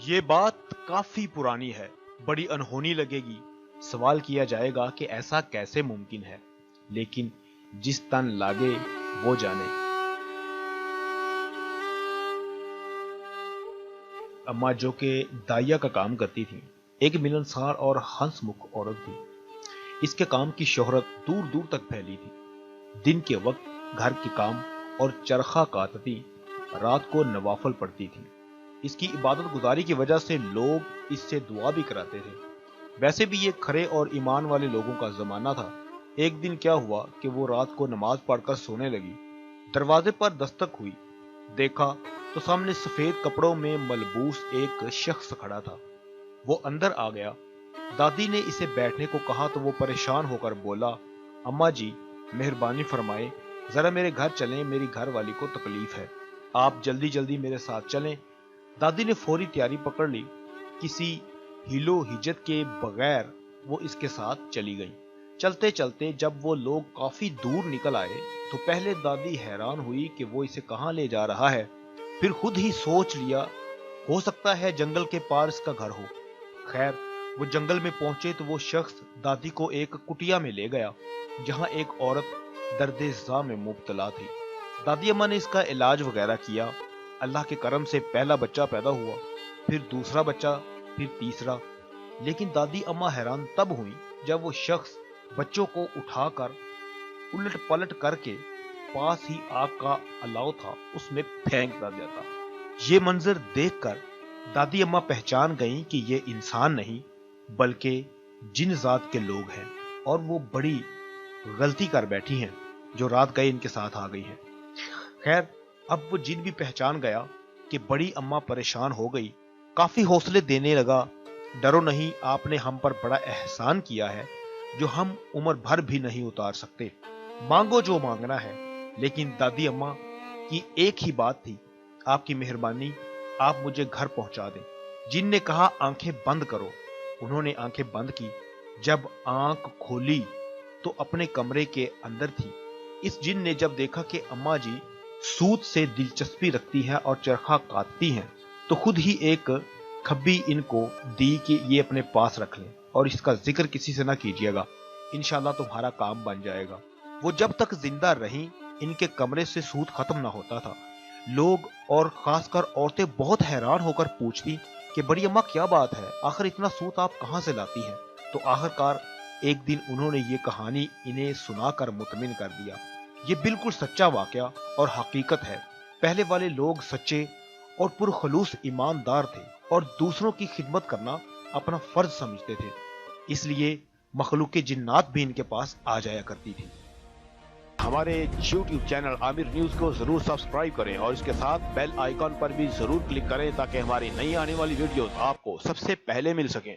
یہ بات کافی پرانی ہے، بڑی انہونی لگے گی۔ سوال کیا جائے گا کہ ایسا کیسے ممکن ہے، لیکن جس تن لاگے وہ جانے۔ اما جو کہ دائیا کا کام کرتی تھی، ایک ملنسار اور ہنس مکھ عورت تھی۔ اس کے کام کی شہرت دور دور تک پھیلی تھی۔ دن کے وقت گھر کے کام اور چرخہ کاٹتی، رات کو نوافل پڑھتی تھی۔ اس کی عبادت گزاری کی وجہ سے لوگ اس سے دعا بھی کراتے تھے۔ ویسے بھی یہ کھرے اور ایمان والے لوگوں کا زمانہ تھا۔ ایک دن کیا ہوا کہ وہ رات کو نماز پڑھ کر سونے لگی۔ دروازے پر دستک ہوئی، دیکھا تو سامنے سفید کپڑوں میں ملبوس ایک شخص کھڑا تھا۔ وہ اندر آ گیا۔ دادی نے اسے بیٹھنے کو کہا تو وہ پریشان ہو کر بولا، اماں جی مہربانی فرمائیں، ذرا میرے گھر چلیں، میری گھر والی کو تکلیف ہے، آپ جلدی جلدی میرے ساتھ چلیں۔ دادی نے فوری تیاری پکڑ لی۔ کسی ہیلو ہجت کے بغیر وہ اس کے ساتھ چلی گئی۔ چلتے چلتے جب وہ لوگ کافی دور نکل آئے تو پہلے دادی حیران ہوئی کہ وہ اسے کہاں لے جا رہا ہے، پھر خود ہی سوچ لیا ہو سکتا ہے جنگل کے پار اس کا گھر ہو۔ خیر وہ جنگل میں پہنچے تو وہ شخص دادی کو ایک کٹیا میں لے گیا جہاں ایک عورت درد زا میں مبتلا تھی۔ دادی اماں نے اس کا علاج وغیرہ کیا۔ اللہ کے کرم سے پہلا بچہ پیدا ہوا، پھر دوسرا بچہ، پھر تیسرا۔ لیکن دادی اماں حیران تب ہوئی جب وہ شخص بچوں کو اٹھا کر الٹ پلٹ کر کے پاس ہی آگ کا الاؤ تھا اس میں پھینک دیتا۔ یہ منظر دیکھ کر دادی اماں پہچان گئیں کہ یہ انسان نہیں بلکہ جن ذات کے لوگ ہیں، اور وہ بڑی غلطی کر بیٹھی ہیں جو رات گئے ان کے ساتھ آ گئی ہیں۔ خیر اب وہ جن بھی پہچان گیا کہ بڑی اماں پریشان ہو گئی، کافی حوصلے دینے لگا، ڈرو نہیں، آپ نے ہم پر بڑا احسان کیا ہے جو ہم عمر بھر بھی نہیں اتار سکتے، مانگو جو مانگنا ہے۔ لیکن دادی اماں کی ایک ہی بات تھی، آپ کی مہربانی، آپ مجھے گھر پہنچا دیں۔ جن نے کہا آنکھیں بند کرو، انہوں نے آنکھیں بند کی۔ جب آنکھ کھولی تو اپنے کمرے کے اندر تھی۔ اس جن نے جب دیکھا کہ اماں جی سود سے دلچسپی رکھتی ہیں اور چرخہ کاٹتی ہیں تو خود ہی ایک کھبی ان کو دی کہ یہ اپنے پاس رکھ لیں اور اس کا ذکر کسی سے نہ کیجیے گا، انشاءاللہ تمہارا کام بن جائے گا۔ وہ جب تک زندہ رہیں ان کے کمرے سے سود ختم نہ ہوتا تھا۔ لوگ اور خاص کر عورتیں بہت حیران ہو کر پوچھتی کہ بڑی اماں کیا بات ہے، آخر اتنا سود آپ کہاں سے لاتی ہیں؟ تو آخرکار ایک دن انہوں نے یہ کہانی انہیں سنا کر مطمئن کر دیا۔ یہ بالکل سچا واقعہ اور حقیقت ہے۔ پہلے والے لوگ سچے اور پرخلوص ایماندار تھے اور دوسروں کی خدمت کرنا اپنا فرض سمجھتے تھے، اس لیے مخلوق جنات بھی ان کے پاس آ جایا کرتی تھی۔ ہمارے YouTube چینل عامر نیوز کو ضرور سبسکرائب کریں اور اس کے ساتھ بیل آئیکن پر بھی ضرور کلک کریں تاکہ ہماری نئی آنے والی ویڈیوز آپ کو سب سے پہلے مل سکیں۔